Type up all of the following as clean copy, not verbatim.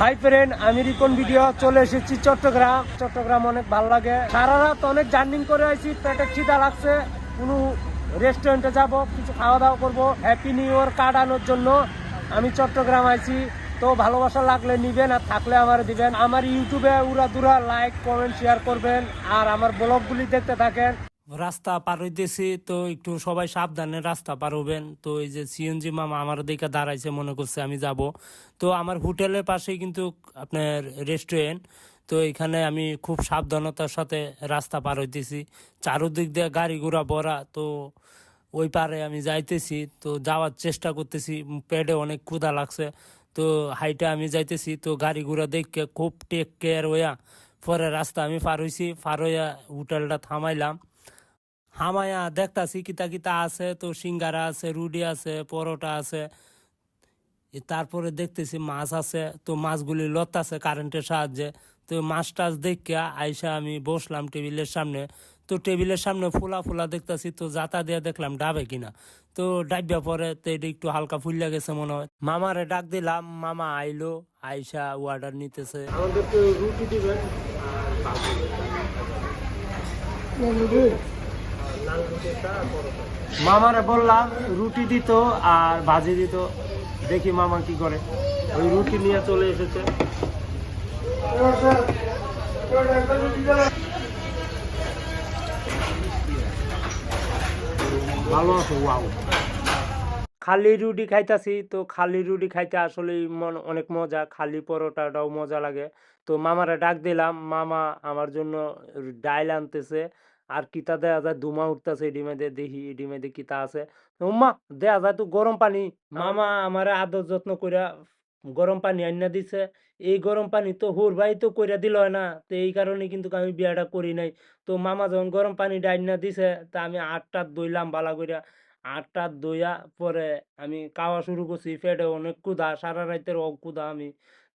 Hi friend, আমি Ripon video চলে এসেছি চট্টগ্রাম অনেক ভালো লাগে। সারা রাত অনেক জার্নিং করে আইছি, পেটে খিদা লাগছে, কোনো রেস্টুরেন্টে যাব, কিছু খাওয়া দাওয়া করবো। হ্যাপি নিউ ইয়ার কাটানোর জন্য আমি চট্টগ্রাম আইছি। তো ভালোবাসা লাগলে নিবেন, আর থাকলে আমার দিবেন। আমার ইউটিউবে উড়াদুরা লাইক কমেন্ট শেয়ার করবেন, আর আমার ব্লগগুলি দেখতে থাকেন। রাস্তা পার হইতেছি, তো একটু সবাই সাবধানে রাস্তা পার হবেন। তো এই যে সিএনজি মামা আমার দিকে দাঁড়াইছে, মনে করছে আমি যাব। তো আমার হোটেলের পাশেই কিন্তু আপনার রেস্টুরেন্ট। তো এখানে আমি খুব সাবধানতার সাথে রাস্তা পার হইতেছি, চারোদিক দিয়ে গাড়ি ঘোড়া ভরা। তো ওই পারে আমি যাইতেছি, তো যাওয়ার চেষ্টা করতেছি, পেটে অনেক ক্ষুধা লাগছে। তো হাইটে আমি যাইতেছি, তো গাড়ি ঘোড়া দেখে খুব টেক কেয়ার হইয়া পরে রাস্তা আমি পার হইছি। পার হইয়া হোটেলটা থামাইলাম, হামায়া দেখতাছি কিতা কিতা আছে। তো সিঙ্গারা আছে, রুটি আছে, পরোটা আছে। তারপরে দেখতেছি মাছ আছে, তো মাছগুলি লতাছে কারেন্টের সাহায্যে। তো মাছ টাছ দেখে আইসা আমি বসলাম টেবিলের সামনে। তো টেবিলের সামনে ফুলা ফুলা দেখতাছি, তো জাতা দিয়ে দেখলাম ডাবে কিনা। তো ডাইবা পরে তো এটা একটু হালকা ফুল্লা গেছে মনে হয়। মামারে ডাক দিলাম, মামা আইলো, আইসা অর্ডার নিতেছে। আমাদেরকে রুটি দিবেন মামারে বললাম রুটি দিত আর ভাজি দিত। দেখি মামা কি করে। ওই রুটি নিয়ে চলে এসেছে। ভালো আছে, ওয়াও। খালি রুটি খাইতাছি, তো খালি রুটি খাইতে আসলে অনেক মজা। খালি পরোটাটাও মজা লাগে। তো মামারে ডাক দিলাম, মামা আমার জন্য ডাইল আনতেছে। আর কিতা দেয়া যায়, ধুমা উঠতেছে ডিমেদে, দেখি ডিমেদে কিতা আছে। উম্মা দেয়া যায় তো গরম পানি। মামা আমারে আদর যত্ন কইরা গরম পানি আইনা দিছে। এই গরম পানি তো হুর ভাই তো কইরা দিল না। তো এই কারণে কিন্তু আমি বিয়াটা করি নাই। তো মামা যখন গরম পানি আইনা দিছে, তা আমি হাত ধুইলাম বালা কইরা। হাতটা ধুইয়া পরে আমি খাওয়া শুরু করছি। পেটে অনেক ক্ষুধা, সারা রাতের ক্ষুধা আমি।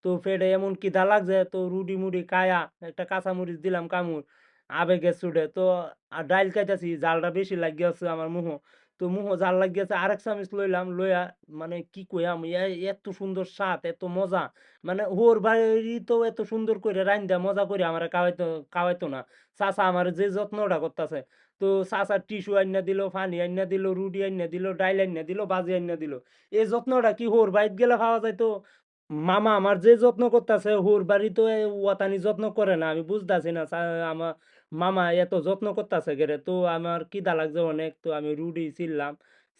তো পেটে এমন খিদা লাগছে, তো রুটি মুড়ি খায়া একটা কাঁচামরিচ দিলাম কামড়, আবেগে ছুটে। তো ডাইল খাইতেছি, জালটা বেশি লাগিয়েছে আমার মুহ। তো মুহ জাল লাগিয়েছে, আরেক চামিচ লইলাম, লইয়া মানে কি কইয়াম, এত সুন্দর স্বাদ, এত মজা। মানে ওর বাড়ি তো এত সুন্দর করে রাইন্দা মজা করে আমার খাওয়াইতো না। চাচা আমার যে যত্নটা করতেছে। তো চাচা টিস্যু আইনা দিল, পানি আইনা দিল, রুটি আইনা দিল, ডাইল আইনা দিল, ভাজি আইনা দিল। এই যত্নটা কি হোর বাইত গেলে পাওয়া যায়? তো মামা আমার যে যত্ন করতেছে, হোর বাড়ি তো ওয়াতানি যত্ন করে না। আমি বুঝতেছি না আমার মামা এত যত্ন করতেছে গেরে। তো আমার খিদা লাগছে অনেক, তো আমি রুটি ছিললাম,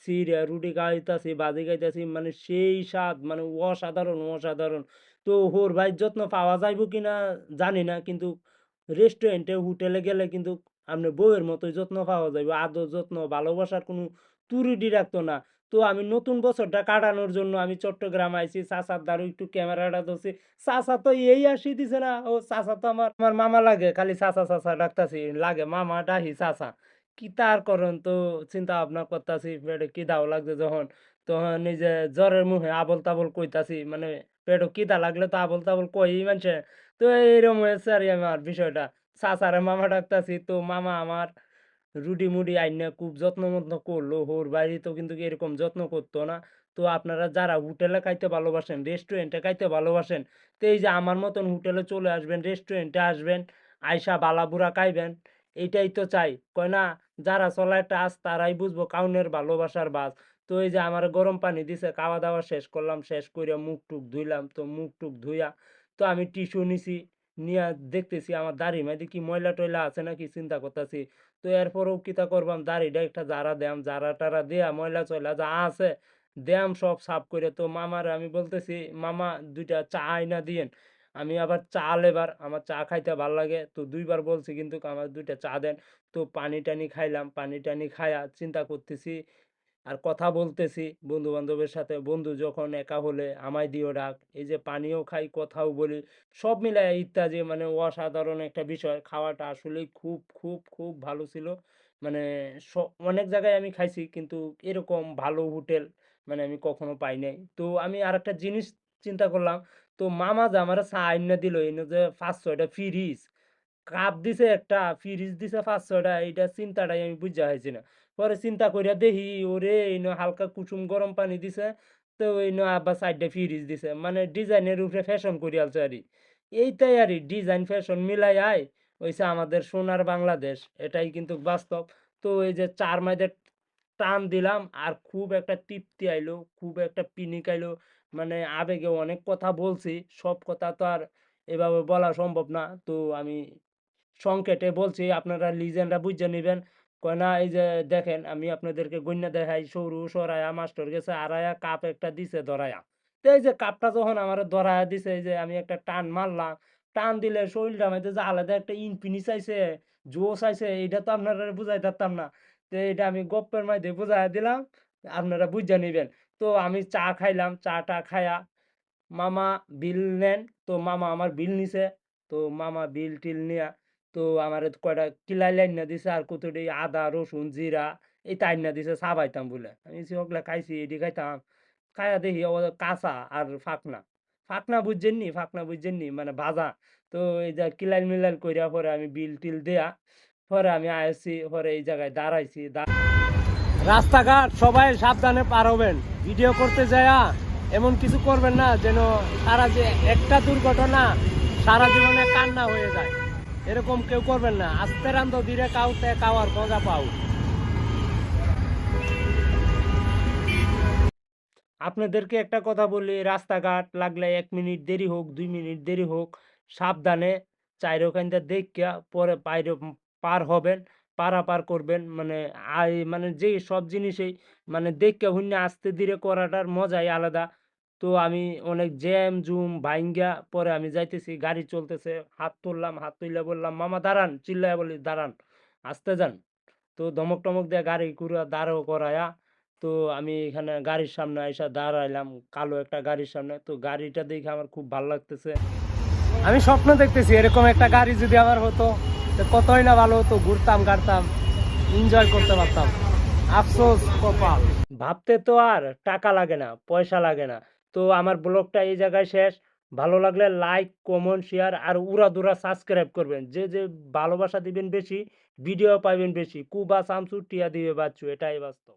সিরিয়া রুটি খাইতাছি, ভাজি খাইতাছি, মানে সেই স্বাদ, মানে অসাধারণ অসাধারণ। তো হোর ভাই যত্ন পাওয়া যাইব কিনা জানি না, কিন্তু রেস্টুরেন্টে হোটেলে গেলে কিন্তু আপনার বউয়ের মতোই যত্ন পাওয়া যাবে। আদর যত্ন ভালোবাসার কোনো ত্রুটি রাখতো না। তো আমি নতুন বছরটা কাটানোর জন্য আমি চট্টগ্রাম আইছি। চাচার দ্বারা একটু ক্যামেরাটা ধরছি। চাচা তো এই আসি দিছে না। ও চাচা তো আমার আমার মামা লাগে, খালি চাচা চাচা ডাকতাছি, লাগে মামা ডাহি চাচা। কি তার করণ, তো চিন্তা ভাবনা করতাছি, পেটে খিদাও লাগছে যখন, তখন নিজে জ্বরের মুখে আবল তাবল কইতাছি। মানে পেটে খিদা লাগলে তো আবল তাবল কই মানুষে। তো এইরকম হয়েছে আর আমার বিষয়টা। চাচারে মামা ডাকতাছি, তো মামা আমার রুটি মুড়ি আইনা খুব যত্ন মত্ন করলো। ওর বাড়ি তো কিন্তু এরকম যত্ন করতো না। তো আপনারা যারা হোটেলে খাইতে ভালোবাসেন, রেস্টুরেন্টে খাইতে ভালোবাসেন, তো এই যে আমার মতন হোটেলে চলে আসবেন, রেস্টুরেন্টে আসবেন, আইসা বালাবুরা খাইবেন। এইটাই তো চাই, কয় না, যারা চলায় টাস তারাই বুঝবো কাউনের ভালোবাসার বাস। তো এই যে আমার গরম পানি দিছে, খাওয়া দাওয়া শেষ করলাম, শেষ করে মুখ টুক ধুইলাম। তো মুখ টুক ধুইয়া তো আমি টিস্যু নিছি, নিয়া দেখতেছি আমার দাড়ি মাঝে কি ময়লা টয়লা আছে নাকি চিন্তা করতেছি। তো এরপরেও কিতা করবাম, দাড়িটা একটা জারা দেয়াম, জারা টারা দেয়া ময়লা চয়লা যা আছে দেয়াম সব সাফ করে। তো মামার আমি বলতেছি, মামা দুইটা চা আইনা দিয়েন। আমি আবার চা লেবার, আমার চা খাইতে ভাল লাগে। তো দুইবার বলছি, কিন্তু আমার দুইটা চা দেন। তো পানি টানি খাইলাম, পানি টানি খায়া চিন্তা করতেছি আর কথা বলতেছি বন্ধু বান্ধবের সাথে। বন্ধু যখন একা হলে আমায় দিও ডাক। এই যে পানিও খাই, কথাও বলি, সব মিলায় ইত্যাদি, মানে অসাধারণ একটা বিষয়। খাওয়াটা আসলেই খুব খুব খুব ভালো ছিল। মানে অনেক জায়গায় আমি খাইছি, কিন্তু এরকম ভালো হোটেল মানে আমি কখনো পাই নাই। তো আমি আর একটা জিনিস চিন্তা করলাম। তো মামা যে আমার চা আইনা দিল, এনে যে 5-6টা ফ্রিজ কাপ দিছে, একটা ফ্রিজ দিছে 5-6টা, এইটা চিন্তাটাই আমি বুঝা হয়েছি না। পরে চিন্তা কইরা দেখি, ওরে এনে হালকা কুসুম গরম পানি দিছে। তো ওই ন আব্বা সাইডে ফ্রিজ দিছে মানে ডিজাইনের উপরে ফ্যাশন করে আলছে আরই এইটাই আরই ডিজাইন ফ্যাশন মিলাই আয় হইছে আমাদের সোনার বাংলাদেশ এটাই কিন্তু বাস্তব। তো এই যে চার মাইদের টান দিলাম আর খুব একটা তৃপ্তি আইলো খুব একটা পিনিক আইলো মানে আবেগে অনেক কথা বলছি সব কথা তো আর এভাবে বলা সম্ভব না তো আমি সংক্ষেপে বলছি আপনারা লিজেন্ডরা বুঝে নিবেন কয় না এই যে দেখেন আমি আপনাদেরকে গইন্যা দেখাই সরু সরায়া মাস্টার গেছে আড়ায়া কাপ একটা দিছে ধরায়া তো এই যে কাপটা যখন আমার ধরায়া দিছে এই যে আমি একটা টান মারলাম টান দিলে শরীরটা মধ্যে যে আলাদা একটা ইনফিনিক্স আইছে জোশ আইছে এটা তো আপনারা বুঝাই পারতাম না তো এটা আমি গপ্পের মধ্যে বুঝাই দিলাম আপনারা বুঝে নিবেন তো আমি চা খাইলাম চাটা খায়া মামা বিল নেন তো মামা আমার বিল নিছে তো মামা বিল টিল নিয়া তো আমার কয়টা কিলাই লাইন দিছে আর কতটি আদা রসুন জিরা এই তাইনা দিছে চা পাইতাম বলে আমি ওগুলা খাইছি এটি খাইতাম খাইয়া দেখি ও কাঁচা আর ফাকনা ফাকনা বুঝছেন নি ফাকনা বুঝছেন নি মানে ভাজা তো এই যে কিলাইল মিলাইল কইরা পরে আমি বিল টিল দেয়া পরে আমি আইছি পরে এই জায়গায় দাঁড়াইছি রাস্তাঘাট সবাই সাবধানে পার হবেন ভিডিও করতে যায়া এমন কিছু করবেন না যেন সারা যে একটা দুর্ঘটনা সারা জীবনে কান্না হয়ে যায় এরকম কেউ করবেন না আস্তে রান্ধ ধীরে কাউতে কাওয়ার মজা পাও আপনাদেরকে একটা কথা বলি রাস্তাঘাট লাগলে 1 মিনিট দেরি হোক 2 মিনিট দেরি হোক সাবধানে চাইরোখানটা দেখিয়া পরে বাইরে পার হবেন পারাপার করবেন মানে মানে যে সব জিনিসেই মানে দেখিয়া হুন্যে আস্তে ধীরে করাটার মজাই আলাদা তো আমি অনেক জ্যাম জুম ভাইঙ্গা পরে আমি যাইতেছি গাড়ি চলতেছে হাত তুললাম হাত তুইলা বললাম মামা দাঁড়ান চিল্লায়া বলি দাঁড়ান আস্তে যান তো ধমক টমক দিয়ে গাড়ি ঘুরা দাঁড়াও করায়া তো আমি এখানে গাড়ির সামনে আইসা দাঁড়াইলাম কালো একটা গাড়ির সামনে তো গাড়িটা দেখে আমার খুব ভালো লাগতেছে আমি স্বপ্ন দেখতেছি এরকম একটা গাড়ি যদি আমার হতো তো কতই না ভালো হতো ঘুরতাম গাড়তাম এনজয় করতে পারতাম আফসোস কপাল ভাবতে তো আর টাকা লাগে না পয়সা লাগে না তো আমার ব্লগটা এই জায়গায় শেষ ভালো লাগলে লাইক কমেন্ট শেয়ার আর উড়াধুরা সাবস্ক্রাইব করবেন যে যে ভালোবাসা দিবেন বেশি ভিডিও পাইবেন বেশি কুবা শামসু টিয়া দিবে বাচ্চু এটাই বাস্তব